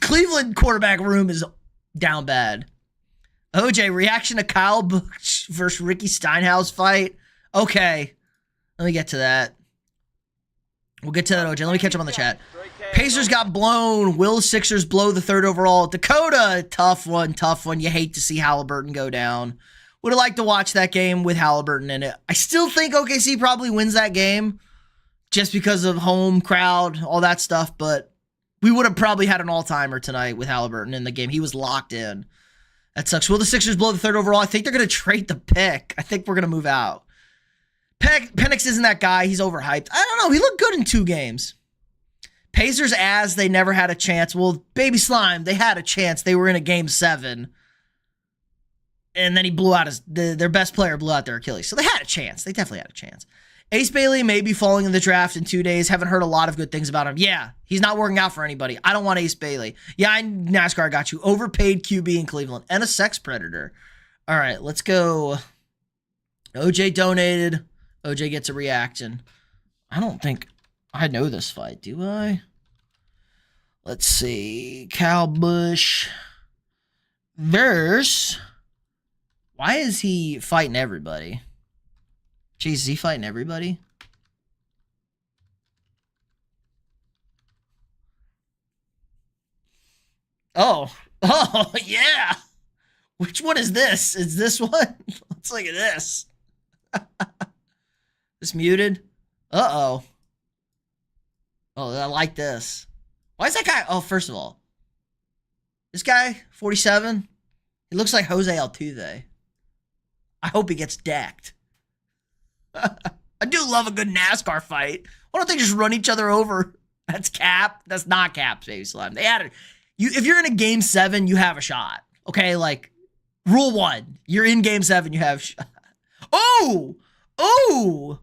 Cleveland quarterback room is down bad. OJ, reaction to Kyle Busch versus Ricky Steinhaus fight. Okay. Let me get to that. We'll get to that, OJ. Let me catch up on the chat. Pacers got blown. Will Sixers blow the 3rd overall? Dakota, tough one. You hate to see Halliburton go down. Would have liked to watch that game with Halliburton in it. I still think OKC probably wins that game just because of home crowd, all that stuff, but we would have probably had an all-timer tonight with Halliburton in the game. He was locked in. That sucks. Will the Sixers blow the 3rd overall? I think they're going to trade the pick. I think we're going to move out. Penix isn't that guy. He's overhyped. I don't know. He looked good in 2 games. Pacers as they never had a chance. Well, Baby Slime, they had a chance. They were in a game 7. And then he blew out their best player blew out their Achilles. So they had a chance. They definitely had a chance. Ace Bailey may be falling in the draft in 2 days. Haven't heard a lot of good things about him. Yeah, he's not working out for anybody. I don't want Ace Bailey. Yeah, NASCAR got you. Overpaid QB in Cleveland and a sex predator. All right, let's go. OJ donated. OJ gets a reaction. I don't think I know this fight, do I? Let's see. Kyle Busch versus... Why is he fighting everybody? Jeez, is he fighting everybody? Oh, yeah. Which one is this? Is this one? Let's look at this. Just muted. Uh-oh. Oh, I like this. Why is that guy? Oh, first of all, this guy, 47, he looks like Jose Altuve. I hope he gets decked. I do love a good NASCAR fight. Why don't they just run each other over? That's cap. That's not cap, Baby Slime. They had it. If you're in a game 7, you have a shot. Okay, like rule 1. You're in game 7, you have a shot. Oh! Oh!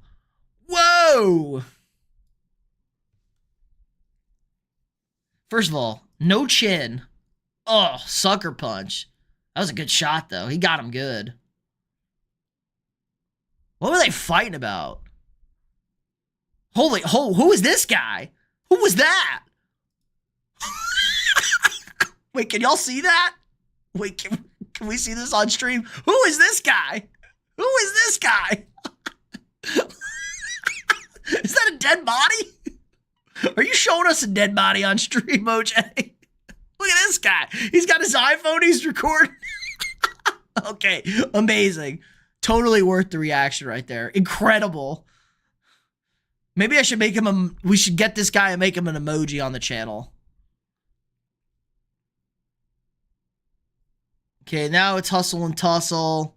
Whoa! First of all, no chin. Oh, sucker punch. That was a good shot, though. He got him good. What were they fighting about? Holy, who is this guy? Who was that? Wait, can y'all see that? Wait, can we see this on stream? Who is this guy? Who is this guy? Is that a dead body? Are you showing us a dead body on stream, OJ? Look at this guy. He's got his iPhone. He's recording. Okay, amazing. Totally worth the reaction right there. Incredible. Maybe I should make him we should get this guy and make him an emoji on the channel. Okay, now it's hustle and tussle.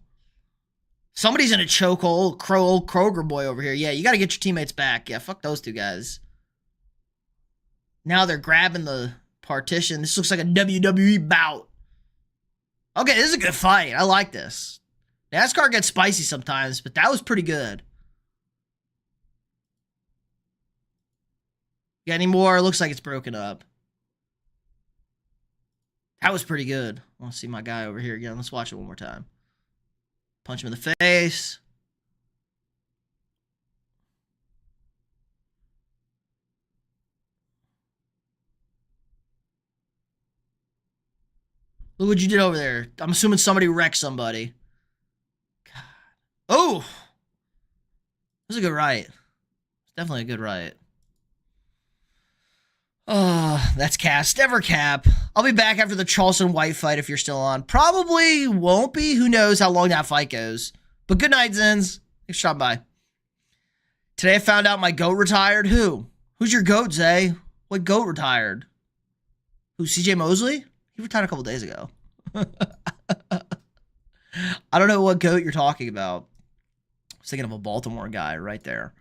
Somebody's in a chokehold. Old Kroger boy over here. Yeah, you got to get your teammates back. Yeah, fuck those two guys. Now they're grabbing the partition. This looks like a WWE bout. Okay, this is a good fight. I like this. NASCAR gets spicy sometimes, but that was pretty good. Got any more? Looks like it's broken up. That was pretty good. I want to see my guy over here again. Let's watch it one more time. Punch him in the face. Look what you did over there. I'm assuming somebody wrecked somebody. God. Oh! This is a good right. It's definitely a good right. Oh, that's cast. Ever cap. I'll be back after the Charleston White fight if you're still on. Probably won't be. Who knows how long that fight goes. But good night, Zens. Thanks for stopping by. Today I found out my GOAT retired. Who? Who's your GOAT, Zay? What GOAT retired? Who, CJ Mosley? He retired a couple days ago. I don't know what GOAT you're talking about. I was thinking of a Baltimore guy right there.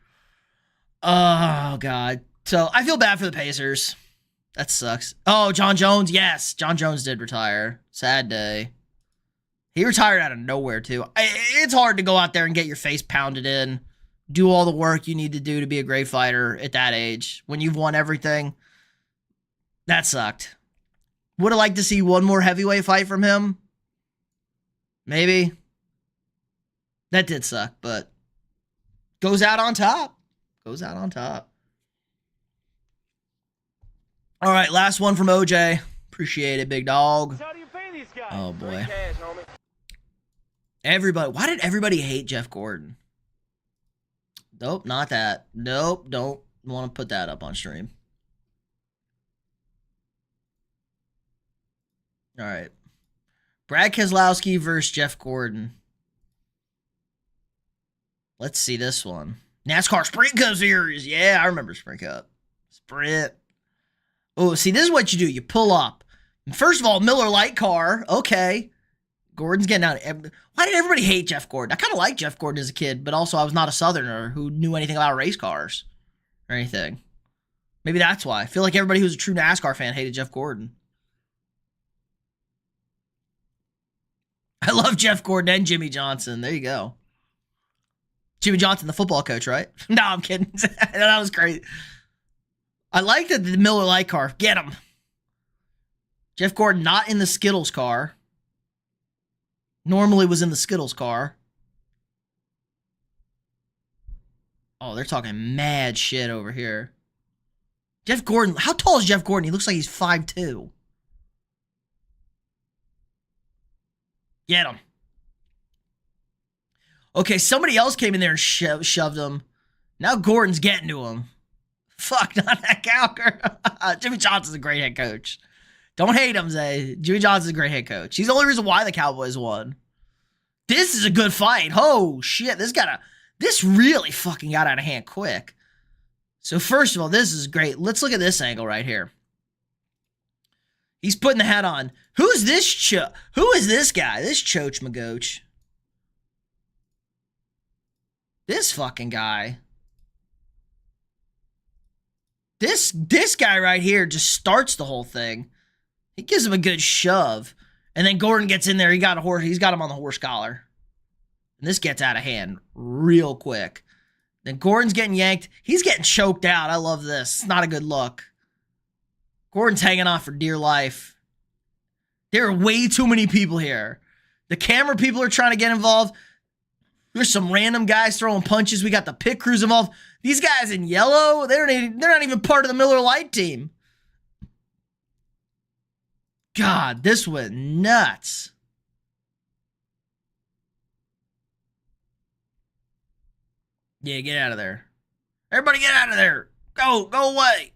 Oh, God. So, I feel bad for the Pacers. That sucks. Oh, John Jones. Yes, John Jones did retire. Sad day. He retired out of nowhere, too. It's hard to go out there and get your face pounded in. Do all the work you need to do to be a great fighter at that age. When you've won everything. That sucked. Would have liked to see one more heavyweight fight from him. Maybe. That did suck, but goes out on top. Goes out on top. All right, last one from OJ. Appreciate it, big dog. How do you pay these guys? Oh, boy. Cash, homie. Everybody. Why did everybody hate Jeff Gordon? Nope, not that. Nope, don't want to put that up on stream. All right. Brad Keselowski versus Jeff Gordon. Let's see this one. NASCAR Sprint Cup Series. Yeah, I remember Sprint Cup. Sprint. Oh, see, this is what you do. You pull up. First of all, Miller Lite car. Okay. Gordon's getting out. Why did everybody hate Jeff Gordon? I kind of liked Jeff Gordon as a kid, but also I was not a Southerner who knew anything about race cars or anything. Maybe that's why. I feel like everybody who's a true NASCAR fan hated Jeff Gordon. I love Jeff Gordon and Jimmy Johnson. There you go. Jimmy Johnson, the football coach, right? No, I'm kidding. That was great. I like the Miller Lite car. Get him. Jeff Gordon not in the Skittles car. Normally was in the Skittles car. Oh, they're talking mad shit over here. Jeff Gordon. How tall is Jeff Gordon? He looks like he's 5'2". Get him. Okay, somebody else came in there and shoved him. Now Gordon's getting to him. Fuck, not that Cowger. Jimmy Johnson's a great head coach. Don't hate him, Zay. Jimmy Johnson's a great head coach. He's the only reason why the Cowboys won. This is a good fight. Oh, shit. This really fucking got out of hand quick. So, first of all, this is great. Let's look at this angle right here. He's putting the hat on. Who is this Who is this guy? This Choach Magoach. This fucking guy. This guy right here just starts the whole thing. He gives him a good shove. And then Gordon gets in there. He's got him on the horse collar. And this gets out of hand real quick. Then Gordon's getting yanked. He's getting choked out. I love this. It's not a good look. Gordon's hanging on for dear life. There are way too many people here. The camera people are trying to get involved. There's some random guys throwing punches. We got the pit crews involved. These guys in yellow, they're not even part of the Miller Lite team. God, this went nuts. Yeah, get out of there. Everybody get out of there. Go away.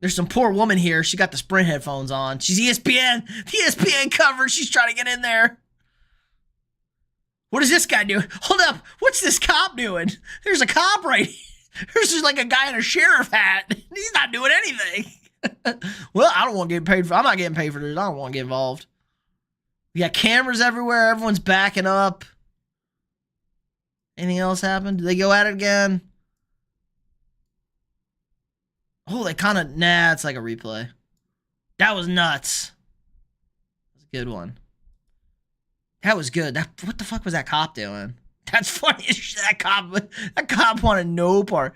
There's some poor woman here. She got the Sprint headphones on. She's ESPN. The ESPN cover. She's trying to get in there. What is this guy doing? Hold up. What's this cop doing? There's a cop right here. There's just like a guy in a sheriff hat. He's not doing anything. Well, I don't want to get paid for. I'm not getting paid for this. I don't want to get involved. We got cameras everywhere. Everyone's backing up. Anything else happen? Did they go at it again? Oh, they kind of... Nah, it's like a replay. That was nuts. That was a good one. That was good. What the fuck was that cop doing? That's funny as shit. That cop wanted no part.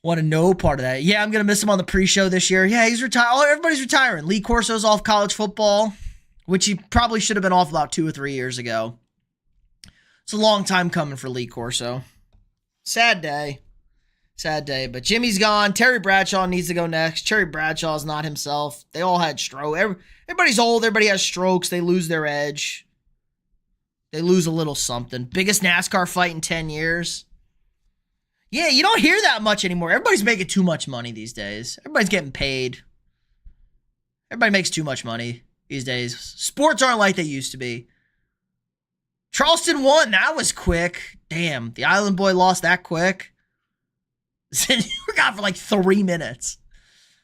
Wanted no part of that. Yeah, I'm going to miss him on the pre-show this year. Yeah, he's retired. Oh, everybody's retiring. Lee Corso's off college football, which he probably should have been off about 2 or 3 years ago. It's a long time coming for Lee Corso. Sad day. Sad day. But Jimmy's gone. Terry Bradshaw needs to go next. Terry Bradshaw's not himself. They all had stroke. Everybody's old. Everybody has strokes. They lose their edge. They lose a little something. Biggest NASCAR fight in 10 years. Yeah, you don't hear that much anymore. Everybody's making too much money these days. Everybody's getting paid. Everybody makes too much money these days. Sports aren't like they used to be. Charleston won. That was quick. Damn, the Island Boy lost that quick. We got for like 3 minutes.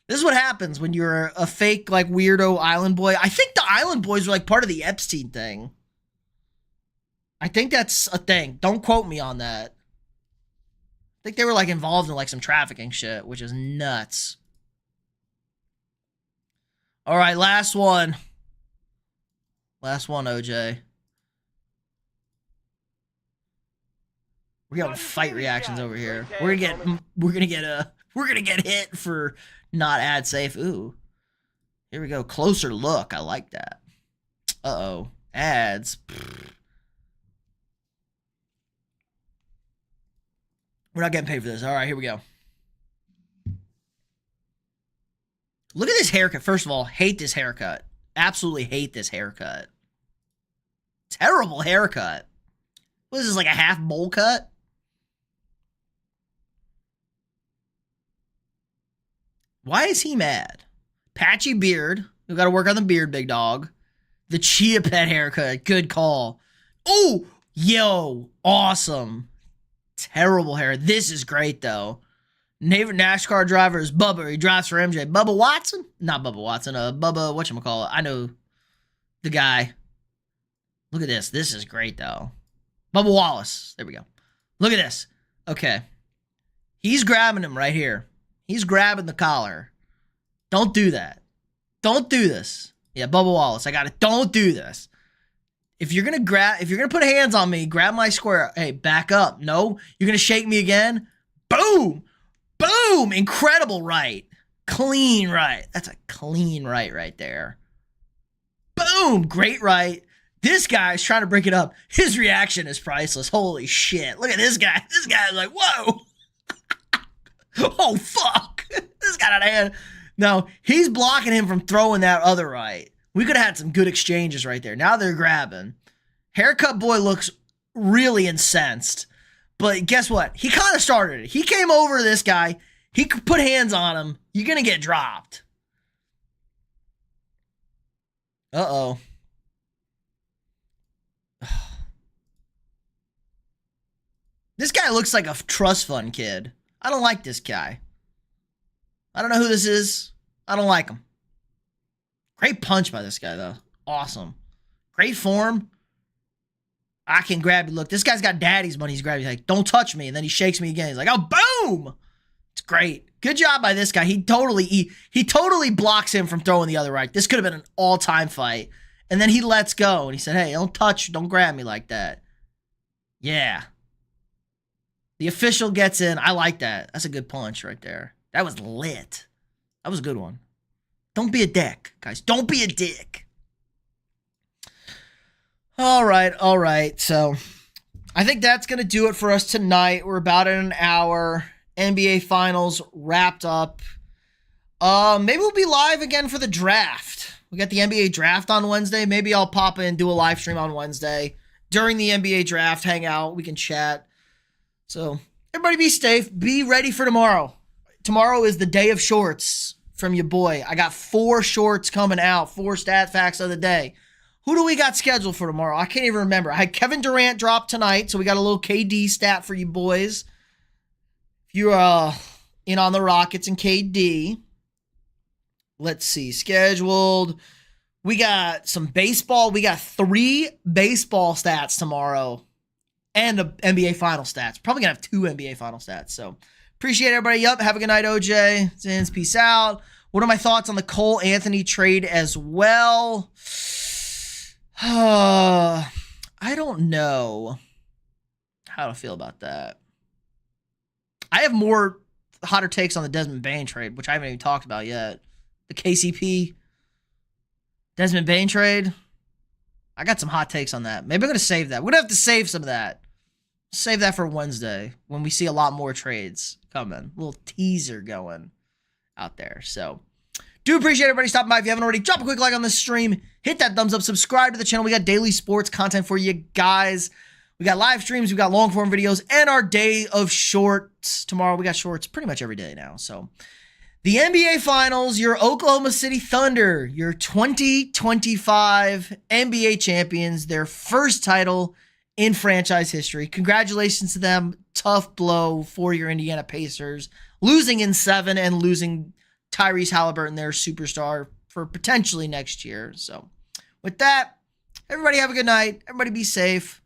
This is what happens when you're a fake, like, weirdo Island Boy. I think the Island Boys were like part of the Epstein thing. I think that's a thing. Don't quote me on that. I think they were like involved in like some trafficking shit, which is nuts. All right, last one. Last one, OJ. We're getting fight reactions over here. We're gonna get hit for not ad safe. Ooh. Here we go. Closer look. I like that. Uh-oh. Ads. We're not getting paid for this. All right, here we go. Look at this haircut. First of all, hate this haircut. Absolutely hate this haircut. Terrible haircut. What is this, like a half bowl cut? Why is he mad? Patchy beard. We've got to work on the beard, big dog. The Chia Pet haircut. Good call. Oh, yo, awesome. Terrible hair. This is great, though. Favorite NASCAR driver is Bubba. He drives for MJ. Bubba Watson? Not Bubba Watson. Bubba, whatchamacallit? I know the guy. Look at this. This is great, though. Bubba Wallace. There we go. Look at this. Okay. He's grabbing him right here. He's grabbing the collar. Don't do that. Don't do this. Yeah, Bubba Wallace. I got it. Don't do this. If you're gonna put hands on me, grab my square. Hey, back up. No, you're gonna shake me again. Boom, boom. Incredible right, clean right. That's a clean right there. Boom, great right. This guy's trying to break it up. His reaction is priceless. Holy shit! Look at this guy. This guy's like, whoa. Oh fuck! This got out of hand. No, he's blocking him from throwing that other right. We could have had some good exchanges right there. Now they're grabbing. Haircut boy looks really incensed. But guess what? He kind of started it. He came over to this guy. He could put hands on him. You're going to get dropped. Uh-oh. This guy looks like a trust fund kid. I don't like this guy. I don't know who this is. I don't like him. Great punch by this guy, though. Awesome. Great form. I can grab you. Look, this guy's got daddy's money. He's grabbing. He's like, don't touch me. And then he shakes me again. He's like, oh, boom. It's great. Good job by this guy. He totally blocks him from throwing the other right. This could have been an all-time fight. And then he lets go. And he said, hey, don't grab me like that. Yeah. The official gets in. I like that. That's a good punch right there. That was lit. That was a good one. Don't be a dick, guys. Don't be a dick. All right. So I think that's going to do it for us tonight. We're about at an hour. NBA Finals wrapped up. Maybe we'll be live again for the draft. We got the NBA draft on Wednesday. Maybe I'll pop in and do a live stream on Wednesday. During the NBA draft, hang out. We can chat. So everybody be safe. Be ready for tomorrow. Tomorrow is the day of shorts from your boy. I got 4 shorts coming out. 4 stat facts of the day. Who do we got scheduled for tomorrow? I can't even remember. I had Kevin Durant drop tonight, so we got a little KD stat for you boys. If you're in on the Rockets and KD. Let's see. Scheduled. We got some baseball. We got 3 baseball stats tomorrow. And the NBA final stats. Probably going to have 2 NBA final stats. So, appreciate everybody. Yup. Have a good night, OJ. Zins, peace out. What are my thoughts on the Cole Anthony trade as well? I don't know how to feel about that. I have more hotter takes on the Desmond Bane trade, which I haven't even talked about yet. The KCP Desmond Bane trade. I got some hot takes on that. Maybe I'm going to save that. We're going to have to save some of that. Save that for Wednesday when we see a lot more trades coming. A little teaser going out there. So, do appreciate everybody stopping by. If you haven't already, drop a quick like on this stream. Hit that thumbs up. Subscribe to the channel. We got daily sports content for you guys. We got live streams. We got long form videos. And our day of shorts. Tomorrow we got shorts pretty much every day now. So, the NBA Finals, your Oklahoma City Thunder, your 2025 NBA champions, their first title in franchise history. Congratulations to them. Tough blow for your Indiana Pacers. Losing in 7 and losing Tyrese Halliburton, their superstar, for potentially next year. So with that, everybody have a good night. Everybody be safe.